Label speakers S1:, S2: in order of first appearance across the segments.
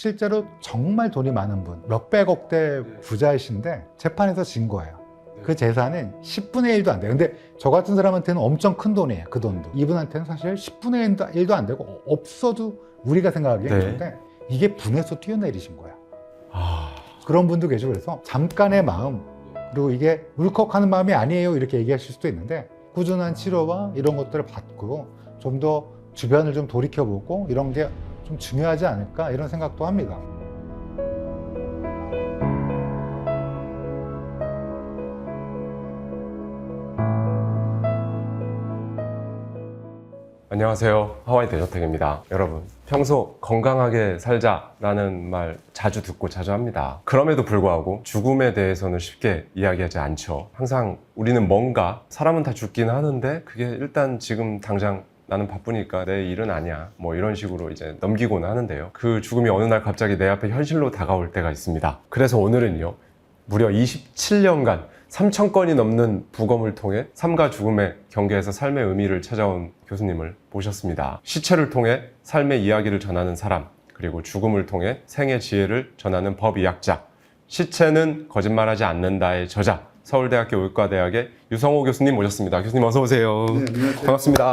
S1: 실제로 정말 돈이 많은 분, 몇백억대 부자이신데 재판에서 진 거예요. 그 재산은 10분의 1도 안 돼요. 근데 저 같은 사람한테는 엄청 큰 돈이에요. 그 돈도. 이분한테는 사실 10분의 1도 안 되고 없어도 우리가 생각하기엔 그런데 이게 분에서 뛰어내리신 거야. 그런 분도 계시고 그래서 잠깐의 마음, 그리고 이게 울컥하는 마음이 아니에요 이렇게 얘기하실 수도 있는데 꾸준한 치료와 이런 것들을 받고 좀 더 주변을 좀 돌이켜보고 이런 게 좀 중요하지 않을까 이런 생각도 합니다.
S2: 안녕하세요. 하와이 대저택입니다. 여러분, 평소 건강하게 살자라는 말 자주 듣고 자주 합니다. 그럼에도 불구하고 죽음에 대해서는 쉽게 이야기하지 않죠. 항상 우리는 뭔가, 사람은 다 죽긴 하는데 그게 일단 지금 당장 나는 바쁘니까 내 일은 아니야, 뭐 이런 식으로 이제 넘기고는 하는데요. 그 죽음이 어느 날 갑자기 내 앞에 현실로 다가올 때가 있습니다. 그래서 오늘은요, 무려 27년간 3,000건이 넘는 부검을 통해 삶과 죽음의 경계에서 삶의 의미를 찾아온 교수님을 모셨습니다. 시체를 통해 삶의 이야기를 전하는 사람, 그리고 죽음을 통해 생의 지혜를 전하는 법의학자, 시체는 거짓말하지 않는다의 저자, 서울대학교 의과대학의 유성호 교수님 모셨습니다. 교수님 어서 오세요.
S1: 네, 안녕하세요.
S2: 반갑습니다.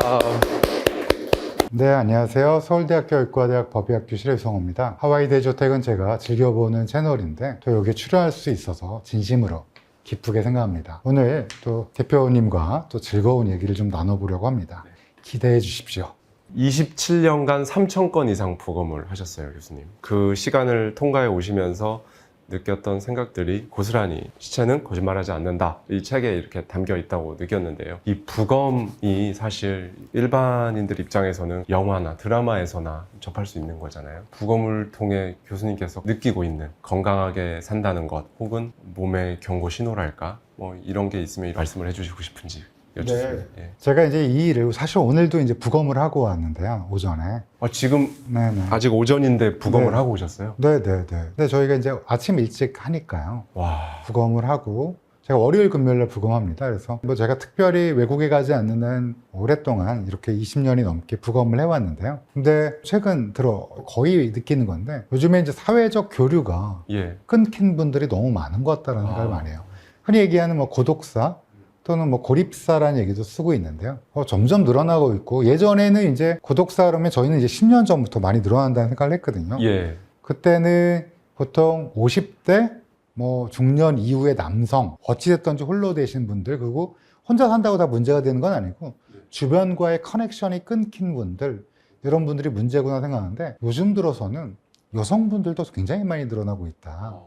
S1: 네, 안녕하세요. 서울대학교 의과대학 법의학교실의 유성호입니다. 하와이 대저택은 제가 즐겨보는 채널인데 또 여기에 출연할 수 있어서 진심으로 기쁘게 생각합니다. 오늘 또 대표님과 또 즐거운 얘기를 좀 나눠보려고 합니다. 기대해 주십시오.
S2: 27년간 3,000건 이상 부검을 하셨어요, 교수님. 그 시간을 통과해 오시면서 느꼈던 생각들이 고스란히 시체는 거짓말하지 않는다, 이 책에 이렇게 담겨 있다고 느꼈는데요. 이 부검이 사실 일반인들 입장에서는 영화나 드라마에서나 접할 수 있는 거잖아요. 부검을 통해 교수님께서 느끼고 있는 건강하게 산다는 것, 혹은 몸의 경고 신호랄까, 뭐 이런 게 있으면 말씀을 해주시고 싶은지 여쭙습니다.
S1: 네.
S2: 예.
S1: 제가 이제 이 일을 사실 오늘도 이제 부검을 하고 왔는데요, 오전에.
S2: 지금
S1: 네네.
S2: 아직 오전인데 부검을
S1: 네.
S2: 하고 오셨어요?
S1: 네네네. 근데 저희가 이제 아침 일찍 하니까요.
S2: 와.
S1: 부검을 하고, 제가 월요일, 금요일날 부검합니다. 그래서 뭐 제가 특별히 외국에 가지 않는 한 오랫동안 이렇게 20년이 넘게 부검을 해왔는데요. 근데 최근 들어 거의 느끼는 건데, 요즘에 이제 사회적 교류가
S2: 예.
S1: 끊긴 분들이 너무 많은 것 같다는 생각을 많이 해요. 흔히 얘기하는 뭐 고독사 또는 뭐 고립사라는 얘기도 쓰고 있는데요. 점점 늘어나고 있고, 예전에는 이제 고독사 그러면 저희는 이제 10년 전부터 많이 늘어난다는 생각을 했거든요.
S2: 예.
S1: 그때는 보통 50대 뭐 중년 이후의 남성, 어찌됐든지 홀로 되신 분들, 그리고 혼자 산다고 다 문제가 되는 건 아니고 주변과의 커넥션이 끊긴 분들, 이런 분들이 문제구나 생각하는데, 요즘 들어서는 여성분들도 굉장히 많이 늘어나고 있다.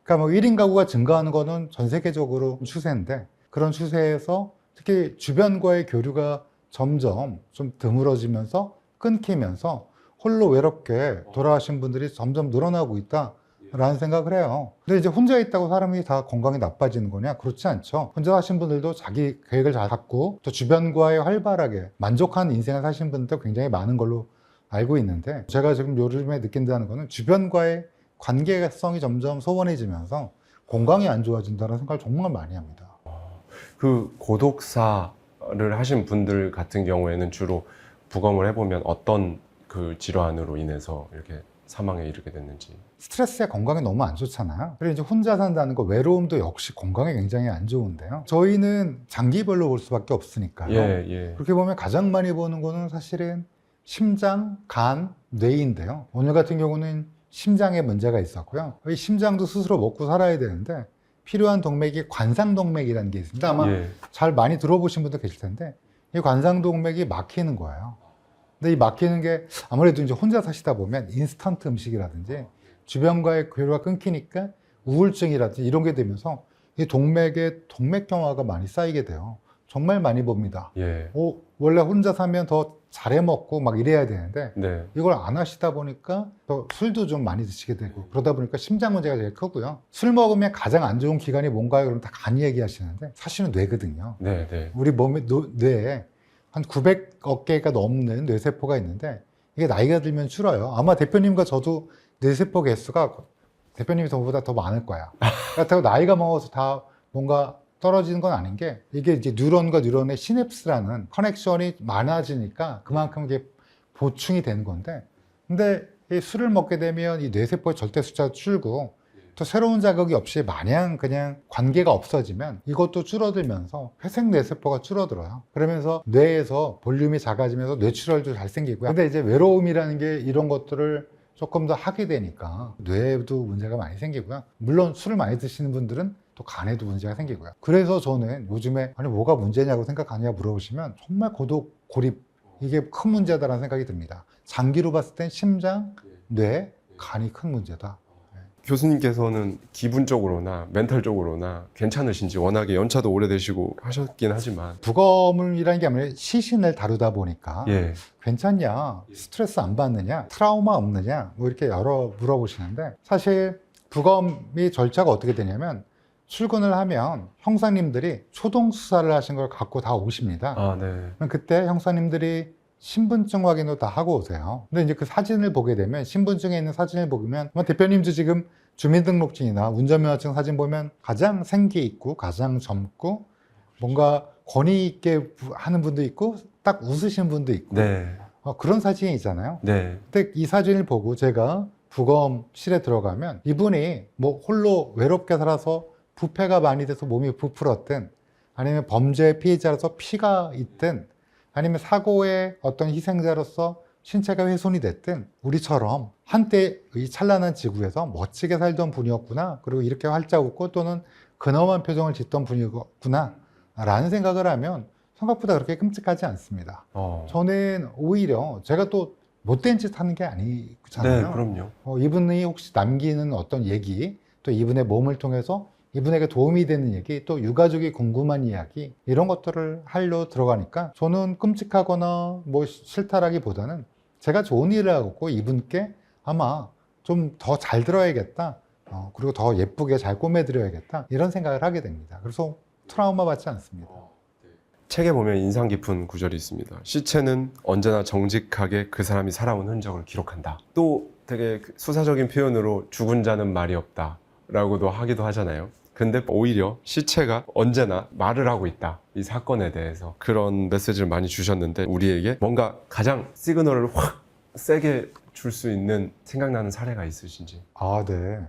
S1: 그러니까 뭐 1인 가구가 증가하는 거는 전 세계적으로 추세인데, 그런 추세에서 특히 주변과의 교류가 점점 좀 드물어지면서 끊기면서 홀로 외롭게 돌아가신 분들이 점점 늘어나고 있다라는 생각을 해요. 근데 이제 혼자 있다고 사람이 다 건강이 나빠지는 거냐? 그렇지 않죠. 혼자 사신 분들도 자기 계획을 잘 갖고 또 주변과의 활발하게 만족한 인생을 사신 분들도 굉장히 많은 걸로 알고 있는데, 제가 지금 요즘에 느낀다는 거는 주변과의 관계성이 점점 소원해지면서 건강이 안 좋아진다는 생각을 정말 많이 합니다.
S2: 그 고독사를 하신 분들 같은 경우에는 주로 부검을 해보면 어떤 그 질환으로 인해서 이렇게 사망에 이르게 됐는지.
S1: 스트레스에 건강에 너무 안 좋잖아요. 그리고 이제 혼자 산다는 거, 외로움도 역시 건강에 굉장히 안 좋은데요. 저희는 장기별로 볼 수밖에 없으니까요.
S2: 예.
S1: 그렇게 보면 가장 많이 보는 거는 사실은 심장, 간, 뇌인데요. 오늘 같은 경우는 심장에 문제가 있었고요. 이 심장도 스스로 먹고 살아야 되는데 필요한 동맥이 관상동맥이라는 게 있습니다. 아마 잘 많이 들어보신 분도 계실 텐데, 이 관상동맥이 막히는 거예요. 근데 이 막히는 게 아무래도 이제 혼자 사시다 보면 인스턴트 음식이라든지 주변과의 교류가 끊기니까 우울증이라든지 이런 게 되면서 이 동맥에 동맥경화가 많이 쌓이게 돼요. 정말 많이 봅니다. 원래 혼자 사면 더 잘해 먹고 막 이래야 되는데 이걸 안 하시다 보니까 또 술도 좀 많이 드시게 되고, 그러다 보니까 심장 문제가 제일 크고요. 술 먹으면 가장 안 좋은 기관이 뭔가요? 그럼 다 간 얘기하시는데 사실은 뇌거든요. 우리 몸의 뇌에 한 900억 개가 넘는 뇌세포가 있는데 이게 나이가 들면 줄어요. 아마 대표님과 저도 뇌세포 개수가 대표님이 저보다 더 많을 거야. 그렇다고 나이가 먹어서 다 뭔가 떨어지는 건 아닌 게, 이게 이제 뉴런과 뉴런의 시냅스라는 커넥션이 많아지니까 그만큼 이게 보충이 되는 건데, 근데 이 술을 먹게 되면 이 뇌세포의 절대 숫자가 줄고 또 새로운 자극이 없이 마냥 그냥 관계가 없어지면 이것도 줄어들면서 회색 뇌세포가 줄어들어요. 그러면서 뇌에서 볼륨이 작아지면서 뇌출혈도 잘 생기고요. 근데 이제 외로움이라는 게 이런 것들을 조금 더 하게 되니까 뇌에도 문제가 많이 생기고요. 물론 술을 많이 드시는 분들은 또 간에도 문제가 생기고요. 그래서 저는 요즘에 아니 뭐가 문제냐고 생각하냐 물어보시면 정말 고독, 고립 이게 큰 문제다라는 생각이 듭니다. 장기로 봤을 땐 심장, 뇌, 간이 큰 문제다.
S2: 교수님께서는 기분적으로나 멘탈적으로나 괜찮으신지 워낙에 연차도 오래되시고 하셨긴 하지만
S1: 부검이라는 게 아니라 시신을 다루다 보니까
S2: 예.
S1: 괜찮냐, 스트레스 안 받느냐, 트라우마 없느냐 뭐 이렇게 여러 물어보시는데 사실 부검이 절차가 어떻게 되냐면 출근을 하면 형사님들이 초동 수사를 하신 걸 갖고 다 오십니다.
S2: 아, 네.
S1: 그럼 그때 형사님들이 신분증 확인도 다 하고 오세요. 근데 이제 그 사진을 보게 되면 신분증에 있는 사진을 보면 대표님도 지금 주민등록증이나 운전면허증 사진 보면 가장 생기 있고 가장 젊고 뭔가 권위 있게 하는 분도 있고 딱 웃으시는 분도 있고
S2: 네.
S1: 그런 사진이 있잖아요.
S2: 네.
S1: 근데 이 사진을 보고 제가 부검실에 들어가면 이분이 뭐 홀로 외롭게 살아서 부패가 많이 돼서 몸이 부풀었든 아니면 범죄 피해자로서 피가 있든 아니면 사고의 어떤 희생자로서 신체가 훼손이 됐든 우리처럼 한때 이 찬란한 지구에서 멋지게 살던 분이었구나, 그리고 이렇게 활짝 웃고 또는 근엄한 표정을 짓던 분이었구나 라는 생각을 하면 생각보다 그렇게 끔찍하지 않습니다. 저는 오히려 제가 또 못된 짓 하는 게 아니잖아요.
S2: 네, 그럼요.
S1: 이분이 혹시 남기는 어떤 얘기, 또 이분의 몸을 통해서 이분에게 도움이 되는 얘기, 또 유가족이 궁금한 이야기, 이런 것들을 하려 들어가니까 저는 끔찍하거나 뭐 싫다라기보다는 제가 좋은 일을 하고 이분께 아마 좀 더 잘 들어야겠다, 그리고 더 예쁘게 잘 꾸며드려야겠다, 이런 생각을 하게 됩니다. 그래서 트라우마 받지 않습니다.
S2: 책에 보면 인상 깊은 구절이 있습니다. 시체는 언제나 정직하게 그 사람이 살아온 흔적을 기록한다. 또 되게 수사적인 표현으로 죽은 자는 말이 없다 라고도 하기도 하잖아요. 근데 오히려 시체가 언제나 말을 하고 있다, 이 사건에 대해서. 그런 메시지를 많이 주셨는데 우리에게 뭔가 가장 시그널을 확 세게 줄 수 있는 생각나는 사례가 있으신지.
S1: 네.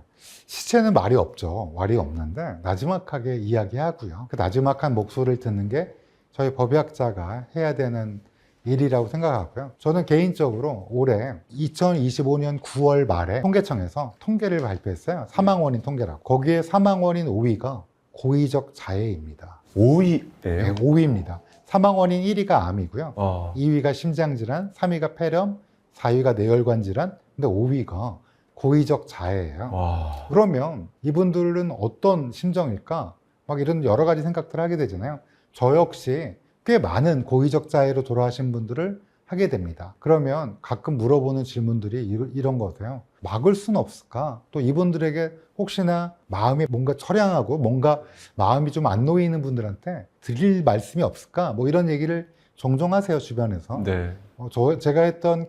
S1: 시체는 말이 없죠. 말이 없는데 나지막하게 이야기하고요. 그 나지막한 목소리를 듣는 게 저희 법의학자가 해야 되는 일이라고 생각하고요. 저는 개인적으로 올해 2025년 9월 말에 통계청에서 통계를 발표했어요. 사망원인 통계라고. 거기에 사망원인 5위가 고의적 자해입니다.
S2: 5위예요?
S1: 네, 5위입니다. 사망원인 1위가 암이고요. 2위가 심장질환, 3위가 폐렴, 4위가 뇌혈관 질환, 근데 5위가 고의적 자해예요.
S2: 와.
S1: 그러면 이분들은 어떤 심정일까? 막 이런 여러 가지 생각들을 하게 되잖아요. 저 역시 꽤 많은 고의적 자해로 돌아가신 분들을 하게 됩니다. 그러면 가끔 물어보는 질문들이 이런 거세요. 막을 수는 없을까? 또 이분들에게 혹시나 마음이 뭔가 처량하고 뭔가 마음이 좀 안 놓이는 분들한테 드릴 말씀이 없을까? 뭐 이런 얘기를 종종 하세요, 주변에서.
S2: 네.
S1: 제가 했던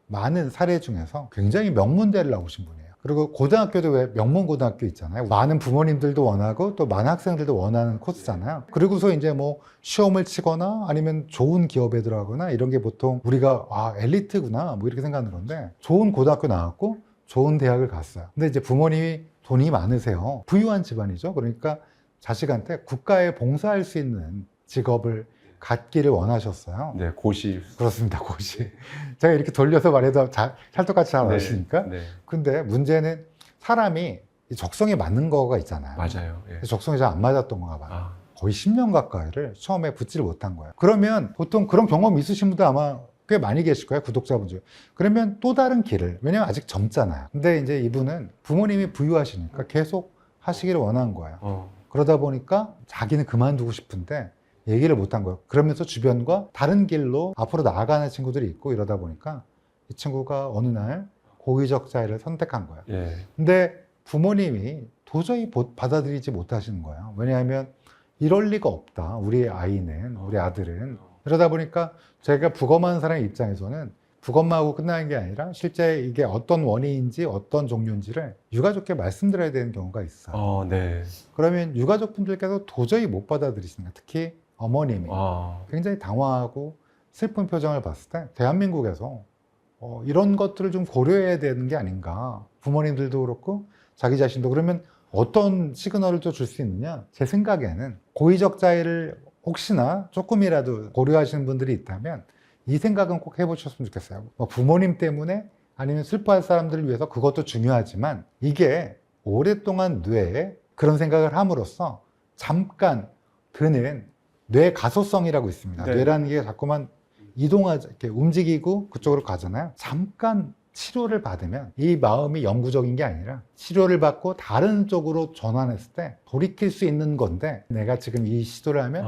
S1: 많은 사례 중에서 굉장히 명문대를 나오신 분이에요. 그리고 고등학교도 왜 명문고등학교 있잖아요. 많은 부모님들도 원하고 또 많은 학생들도 원하는 코스잖아요. 그리고서 이제 뭐 시험을 치거나 아니면 좋은 기업에 들어가거나 이런 게 보통 우리가 엘리트구나 뭐 이렇게 생각하는 건데, 좋은 고등학교 나왔고 좋은 대학을 갔어요. 근데 이제 부모님이 돈이 많으세요. 부유한 집안이죠. 그러니까 자식한테 국가에 봉사할 수 있는 직업을 갖기를 원하셨어요.
S2: 네, 고시.
S1: 그렇습니다, 고시. 제가 이렇게 돌려서 말해도 찰떡같이 잘 아시니까.
S2: 네.
S1: 근데 문제는 사람이 적성에 맞는 거가 있잖아요.
S2: 맞아요. 예.
S1: 적성이 잘 안 맞았던 건가 봐요. 거의 10년 가까이를 처음에 붙지를 못한 거예요. 그러면 보통 그런 경험 있으신 분들 아마 꽤 많이 계실 거예요, 구독자분 중에. 그러면 또 다른 길을, 왜냐면 아직 젊잖아요. 근데 이제 이분은 부모님이 부유하시니까 계속 하시기를 원한 거예요. 그러다 보니까 자기는 그만두고 싶은데 얘기를 못한 거예요. 그러면서 주변과 다른 길로 앞으로 나아가는 친구들이 있고 이러다 보니까 이 친구가 어느 날 고의적 자해를 선택한 거예요.
S2: 예.
S1: 근데 부모님이 도저히 받아들이지 못하시는 거예요. 왜냐하면 이럴 리가 없다, 우리 아이는, 우리 아들은. 그러다 보니까 제가 부검하는 사람의 입장에서는 부검하고 끝나는 게 아니라 실제 이게 어떤 원인인지 어떤 종류인지를 유가족께 말씀드려야 되는 경우가 있어요.
S2: 네.
S1: 그러면 유가족분들께서 도저히 못 받아들이십니다. 특히 어머님이 굉장히 당황하고 슬픈 표정을 봤을 때 대한민국에서 이런 것들을 좀 고려해야 되는 게 아닌가. 부모님들도 그렇고 자기 자신도. 그러면 어떤 시그널을 또 줄 수 있느냐? 제 생각에는 고의적 자해를 혹시나 조금이라도 고려하시는 분들이 있다면 이 생각은 꼭 해보셨으면 좋겠어요. 뭐 부모님 때문에 아니면 슬퍼할 사람들을 위해서 그것도 중요하지만 이게 오랫동안 뇌에 그런 생각을 함으로써 잠깐 드는 뇌 가소성이라고 있습니다.
S2: 네.
S1: 뇌라는 게 자꾸만 이렇게 움직이고 그쪽으로 가잖아요. 잠깐 치료를 받으면 이 마음이 영구적인 게 아니라 치료를 받고 다른 쪽으로 전환했을 때 돌이킬 수 있는 건데 내가 지금 이 시도를 하면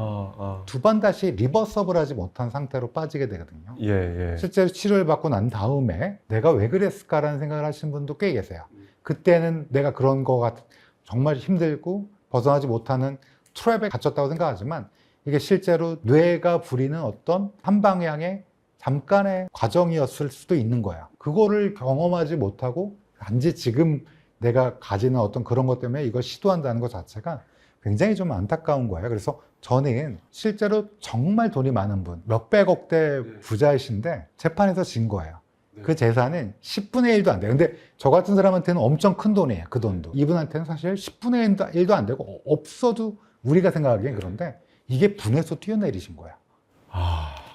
S1: 두 번 다시 리버서블 하지 못한 상태로 빠지게 되거든요.
S2: 예.
S1: 실제로 치료를 받고 난 다음에 내가 왜 그랬을까라는 생각을 하시는 분도 꽤 계세요. 그때는 내가 그런 거 같은 정말 힘들고 벗어나지 못하는 트랩에 갇혔다고 생각하지만 이게 실제로 뇌가 부리는 어떤 한 방향의 잠깐의 과정이었을 수도 있는 거야. 그거를 경험하지 못하고 단지 지금 내가 가지는 어떤 그런 것 때문에 이걸 시도한다는 것 자체가 굉장히 좀 안타까운 거예요. 그래서 저는 실제로 정말 돈이 많은 분, 몇백억대 부자이신데 재판에서 진 거예요. 그 재산은 10분의 1도 안 돼요. 근데 저 같은 사람한테는 엄청 큰 돈이에요. 그 돈도. 이분한테는 사실 10분의 1도 안 되고 없어도 우리가 생각하기엔 그런데 이게 분에서 뛰어내리신 거야.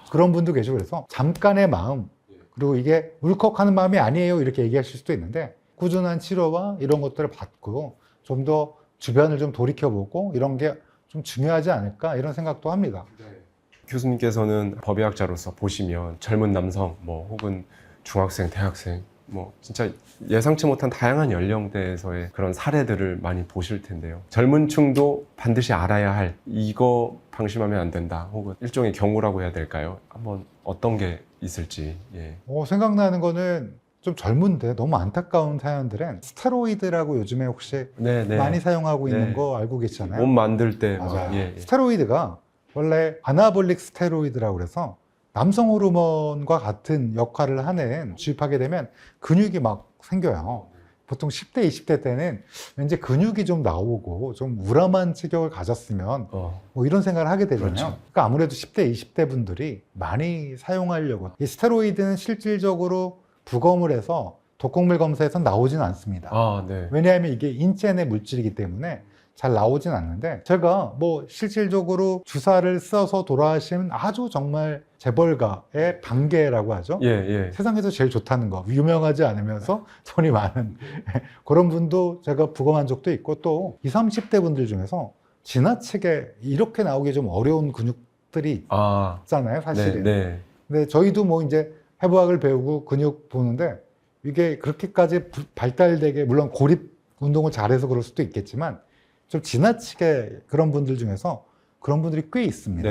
S1: 그런 분도 계시고 그래서 잠깐의 마음 그리고 이게 울컥하는 마음이 아니에요 이렇게 얘기하실 수도 있는데 꾸준한 치료와 이런 것들을 받고 좀 더 주변을 좀 돌이켜보고 이런 게 좀 중요하지 않을까 이런 생각도 합니다.
S2: 교수님께서는 법의학자로서 보시면 젊은 남성 뭐 혹은 중학생, 대학생 뭐 진짜 예상치 못한 다양한 연령대에서의 그런 사례들을 많이 보실 텐데요. 젊은 층도 반드시 알아야 할 이거 방심하면 안 된다 혹은 일종의 경고라고 해야 될까요? 한번 어떤 게 있을지. 예.
S1: 생각나는 거는 좀 젊은데 너무 안타까운 사연들은 스테로이드라고 요즘에 혹시 많이 사용하고 있는 거 알고 계시잖아요.
S2: 몸 만들 때
S1: 맞아요.
S2: 예.
S1: 스테로이드가 원래 아나볼릭 스테로이드라고 그래서 남성 호르몬과 같은 역할을 하는 주입하게 되면 근육이 막 생겨요. 보통 10대, 20대 때는 왠지 근육이 좀 나오고 좀 우람한 체격을 가졌으면 뭐 이런 생각을 하게 되잖아요.
S2: 그렇죠.
S1: 그러니까 아무래도 10대, 20대 분들이 많이 사용하려고. 이 스테로이드는 실질적으로 부검을 해서 독곡물 검사에서 나오지는 않습니다. 왜냐하면 이게 인체 내 물질이기 때문에 잘 나오진 않는데 제가 뭐 실질적으로 주사를 써서 돌아가신 아주 정말 재벌가의 단계라고 하죠. 세상에서 제일 좋다는 거, 유명하지 않으면서 돈이 많은 그런 분도 제가 부검한 적도 있고 또 20, 30대 분들 중에서 지나치게 이렇게 나오기 좀 어려운 근육들이 있잖아요, 사실은. 근데 저희도 뭐 이제 해부학을 배우고 근육 보는데 이게 그렇게까지 발달되게 물론 고립 운동을 잘해서 그럴 수도 있겠지만 좀 지나치게 그런 분들 중에서 그런 분들이 꽤 있습니다.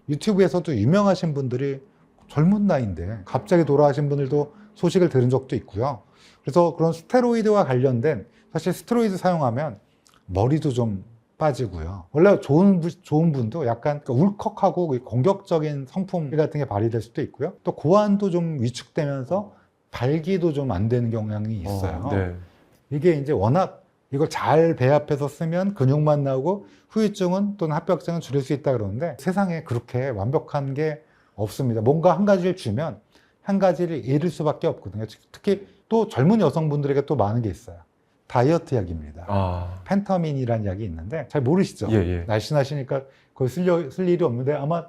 S1: 유튜브에서도 유명하신 분들이 젊은 나이인데 갑자기 돌아가신 분들도 소식을 들은 적도 있고요. 그래서 그런 스테로이드와 관련된 사실 스테로이드 사용하면 머리도 좀 빠지고요. 원래 좋은 분도 약간 울컥하고 공격적인 성품 같은 게 발휘될 수도 있고요. 또 고환도 좀 위축되면서 발기도 좀 안 되는 경향이 있어요. 이게 이제 워낙 이걸 잘 배합해서 쓰면 근육만 나오고 후유증은 또는 합병증은 줄일 수 있다 그러는데 세상에 그렇게 완벽한 게 없습니다. 뭔가 한 가지를 주면 한 가지를 잃을 수밖에 없거든요. 특히 또 젊은 여성분들에게 또 많은 게 있어요. 다이어트 약입니다. 펜타민이라는 약이 있는데 잘 모르시죠? 날씬하시니까 그걸 쓸 일이 없는데 아마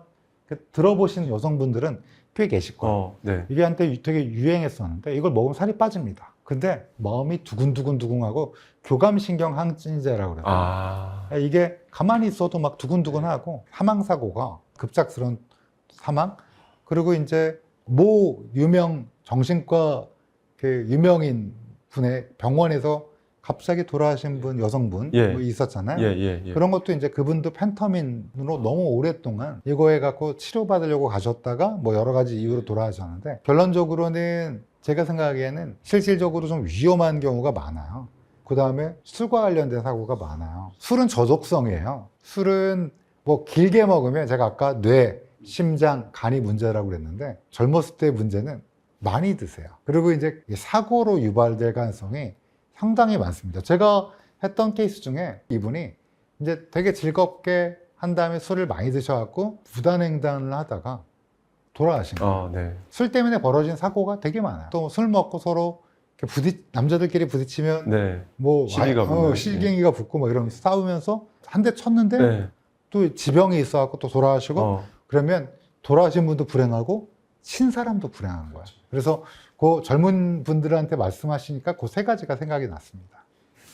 S1: 들어보신 여성분들은 꽤 계실 거예요. 이게 한때 되게 유행했었는데 이걸 먹으면 살이 빠집니다. 근데 마음이 두근두근두근하고 교감신경 항진제라고 그래요. 이게 가만히 있어도 막 두근두근하고 사망사고가 급작스러운 사망 그리고 이제 모 유명 정신과 그 유명인 분의 병원에서 갑자기 돌아가신 분 여성분 뭐 있었잖아요. 그런 것도 이제 그분도 펜타민으로 너무 오랫동안 이거 해갖고 치료받으려고 가셨다가 뭐 여러 가지 이유로 돌아가셨는데 결론적으로는 제가 생각하기에는 실질적으로 좀 위험한 경우가 많아요. 그 다음에 술과 관련된 사고가 많아요. 술은 저독성이에요. 술은 뭐 길게 먹으면 제가 아까 뇌, 심장, 간이 문제라고 그랬는데 젊었을 때 문제는 많이 드세요. 그리고 이제 사고로 유발될 가능성이 상당히 많습니다. 제가 했던 케이스 중에 이분이 이제 되게 즐겁게 한 다음에 술을 많이 드셔갖고 부단횡단을 하다가 돌아가신 거예요.
S2: 네.
S1: 술 때문에 벌어진 사고가 되게 많아요. 또 술 먹고 서로 이렇게 남자들끼리 부딪히면
S2: 네.
S1: 뭐
S2: 시비가 붙나요?
S1: 실갱이가 붙고 뭐 이러면서 싸우면서 한 대 쳤는데
S2: 네.
S1: 또 지병이 있어갖고 또 돌아가시고 그러면 돌아가신 분도 불행하고 친 사람도 불행한 거야. 그래서 그 젊은 분들한테 말씀하시니까 그 세 가지가 생각이 났습니다.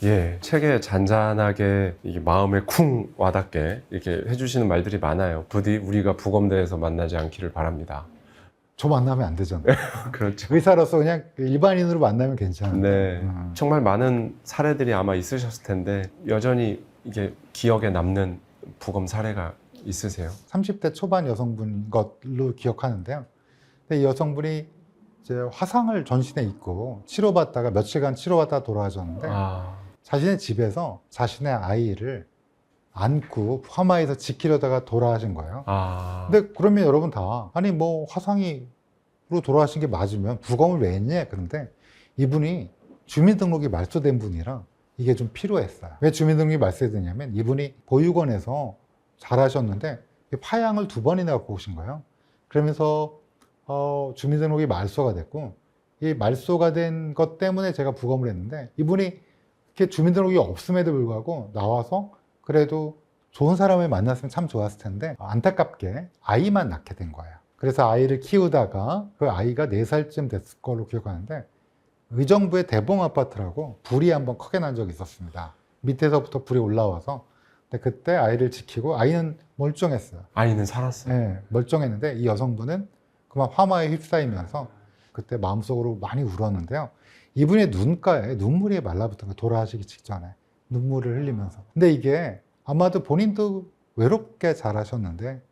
S2: 예, 책에 잔잔하게 이게 마음에 쿵 와닿게 이렇게 해주시는 말들이 많아요. 부디 우리가 부검대에서 만나지 않기를 바랍니다.
S1: 저 만나면 안 되잖아요.
S2: 그렇죠.
S1: 의사로서 그냥 일반인으로 만나면 괜찮은데.
S2: 네, 정말 많은 사례들이 아마 있으셨을 텐데 여전히 이게 기억에 남는 부검 사례가 있으세요?
S1: 30대 초반 여성분인 걸로 기억하는데요. 근데 이 여성분이 이제 화상을 전신에 입고 치료받다가 며칠간 치료받다가 돌아가셨는데 자신의 집에서 자신의 아이를 안고 화마에서 지키려다가 돌아가신 거예요. 근데 그러면 여러분 다 아니 뭐 화상으로 돌아가신 게 맞으면 부검을 왜 했냐? 그런데 이분이 주민등록이 말소된 분이라 이게 좀 필요했어요. 왜 주민등록이 말소되냐면 이분이 보육원에서 잘하셨는데 파양을 2번이나 갖고 오신 거예요. 그러면서 주민등록이 말소가 됐고 이 말소가 된 것 때문에 제가 부검을 했는데 이분이 이렇게 주민등록이 없음에도 불구하고 나와서 그래도 좋은 사람을 만났으면 참 좋았을 텐데 안타깝게 아이만 낳게 된 거예요. 그래서 아이를 키우다가 그 아이가 4살쯤 됐을 걸로 기억하는데 의정부의 대봉 아파트라고 불이 한번 크게 난 적이 있었습니다. 밑에서부터 불이 올라와서 근데 그때 아이를 지키고 아이는 멀쩡했어요.
S2: 아이는 살았어요?
S1: 네, 멀쩡했는데 이 여성분은 그만 화마에 휩싸이면서 그때 마음속으로 많이 울었는데요. 이분의 눈가에 눈물이 말라붙은 거예요. 돌아가시기 직전에 눈물을 흘리면서. 근데 이게 아마도 본인도 외롭게 자라셨는데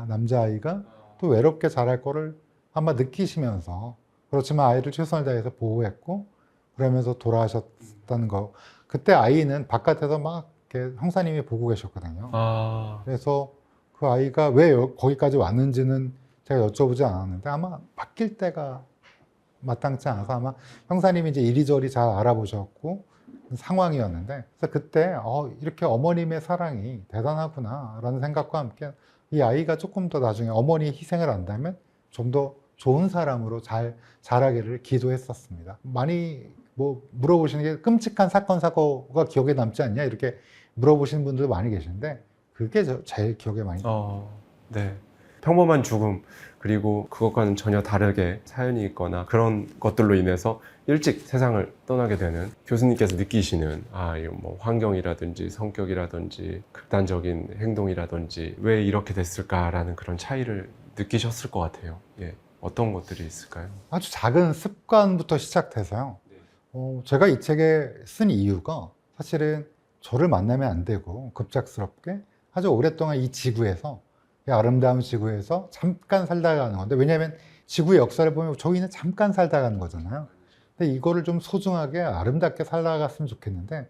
S1: 남자아이가 또 외롭게 자랄 거를 아마 느끼시면서 그렇지만 아이를 최선을 다해서 보호했고 그러면서 돌아가셨다는 거. 그때 아이는 바깥에서 막 이렇게 형사님이 보고 계셨거든요. 그래서 그 아이가 왜 거기까지 왔는지는 제가 여쭤보지 않았는데 아마 바뀔 때가 마땅치 않아서 아마 형사님이 이제 이리저리 잘 알아보셨고 상황이었는데 그래서 그때 이렇게 어머님의 사랑이 대단하구나 라는 생각과 함께 이 아이가 조금 더 나중에 어머니 희생을 한다면 좀 더 좋은 사람으로 잘 자라기를 기도했었습니다. 많이 뭐 물어보시는 게 끔찍한 사건 사고가 기억에 남지 않냐 이렇게 물어보시는 분들도 많이 계시는데 그게 제일 기억에 많이
S2: 네. 평범한 죽음 그리고 그것과는 전혀 다르게 사연이 있거나 그런 것들로 인해서 일찍 세상을 떠나게 되는 교수님께서 느끼시는 이거 뭐 환경이라든지 성격이라든지 극단적인 행동이라든지 왜 이렇게 됐을까라는 그런 차이를 느끼셨을 것 같아요. 예. 어떤 것들이 있을까요?
S1: 아주 작은 습관부터 시작돼서요. 제가 이 책에 쓴 이유가 사실은 저를 만나면 안 되고 급작스럽게 아주 오랫동안 이 지구에서 이 아름다운 지구에서 잠깐 살다 가는 건데 왜냐하면 지구의 역사를 보면 저희는 잠깐 살다 가는 거잖아요. 근데 이거를 좀 소중하게 아름답게 살아갔으면 좋겠는데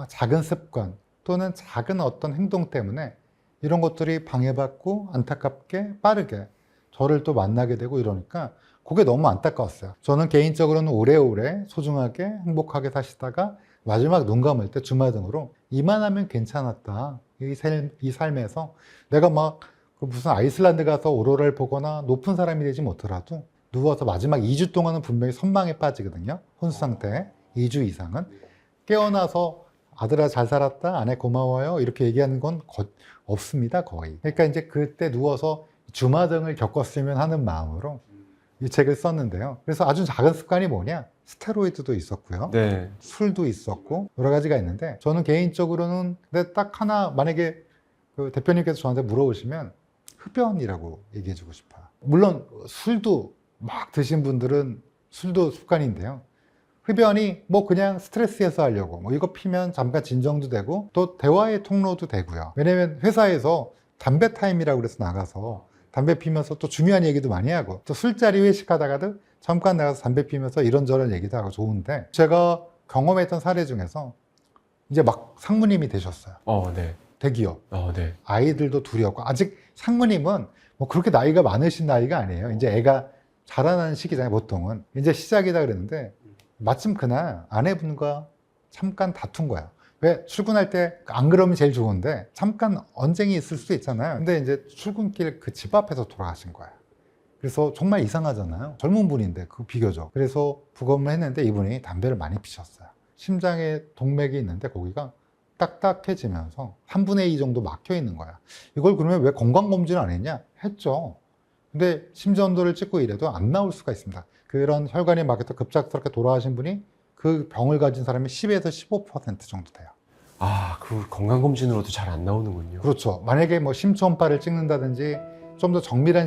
S1: 작은 습관 또는 작은 어떤 행동 때문에 이런 것들이 방해받고 안타깝게 빠르게 저를 또 만나게 되고 이러니까 그게 너무 안타까웠어요. 저는 개인적으로는 오래오래 소중하게 행복하게 사시다가 마지막 눈 감을 때 주마등으로 이만하면 괜찮았다. 이 삶에서 내가 막 무슨 아이슬란드 가서 오로라를 보거나 높은 사람이 되지 못하더라도 누워서 마지막 2주 동안은 분명히 선망에 빠지거든요. 혼수 상태에 2주 이상은. 깨어나서 아들아 잘 살았다, 아내 고마워요 이렇게 얘기하는 건 없습니다 거의. 그러니까 이제 그때 누워서 주마등을 겪었으면 하는 마음으로 이 책을 썼는데요. 그래서 아주 작은 습관이 뭐냐? 스테로이드도 있었고요.
S2: 네.
S1: 술도 있었고 여러 가지가 있는데 저는 개인적으로는 근데 딱 하나 만약에 그 대표님께서 저한테 물어보시면 흡연이라고 얘기해 주고 싶어요. 물론 술도 막 드신 분들은 술도 습관인데요. 흡연이 뭐 그냥 스트레스 해소하려고 뭐 이거 피면 잠깐 진정도 되고 또 대화의 통로도 되고요. 왜냐면 회사에서 담배 타임이라고 그래서 나가서 담배 피면서 또 중요한 얘기도 많이 하고 또 술자리 회식하다가도 잠깐 나가서 담배 피면서 이런저런 얘기도 하고 좋은데 제가 경험했던 사례 중에서 이제 막 상무님이 되셨어요.
S2: 네.
S1: 대기업.
S2: 네.
S1: 아이들도 둘이었고 아직 상무님은 뭐 그렇게 나이가 많으신 나이가 아니에요. 이제 애가 자라나는 시기잖아요. 보통은. 이제 시작이다 그랬는데 마침 그날 아내분과 잠깐 다툰 거야. 왜? 출근할 때 안 그러면 제일 좋은데 잠깐 언쟁이 있을 수도 있잖아요. 근데 이제 출근길 그 집 앞에서 돌아가신 거야. 그래서 정말 이상하잖아요. 젊은 분인데 그 비교적. 그래서 부검을 했는데 이분이 담배를 많이 피셨어요. 심장에 동맥이 있는데 거기가 딱딱해지면서 3분의 2 정도 막혀 있는 거야. 이걸 그러면 왜 건강검진을 안 했냐? 했죠. 근데 심전도를 찍고 이래도 안 나올 수가 있습니다. 그런 혈관이 막혀서 급작스럽게 돌아가신 분이 그 병을 가진 사람이 10에서 15% 정도 돼요.
S2: 아, 그 건강검진으로도 잘 안 나오는군요.
S1: 그렇죠. 만약에 뭐 심초음파를 찍는다든지 좀 더 정밀한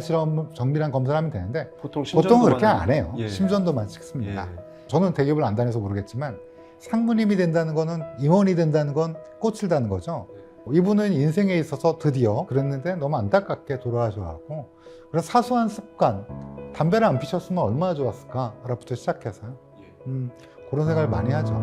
S1: 정밀한 검사를 하면 되는데
S2: 보통은
S1: 그렇게 안 해요.
S2: 예.
S1: 심전도만 찍습니다.
S2: 예.
S1: 저는 대기업을 안 다녀서 모르겠지만 상무님이 된다는 거는 임원이 된다는 건 꽃을 다는 거죠. 이분은 인생에 있어서 드디어 그랬는데 너무 안타깝게 돌아가셔가지고 그런 사소한 습관, 담배를 안 피셨으면 얼마나 좋았을까부터 시작해서요. 그런 생각을 많이 하죠.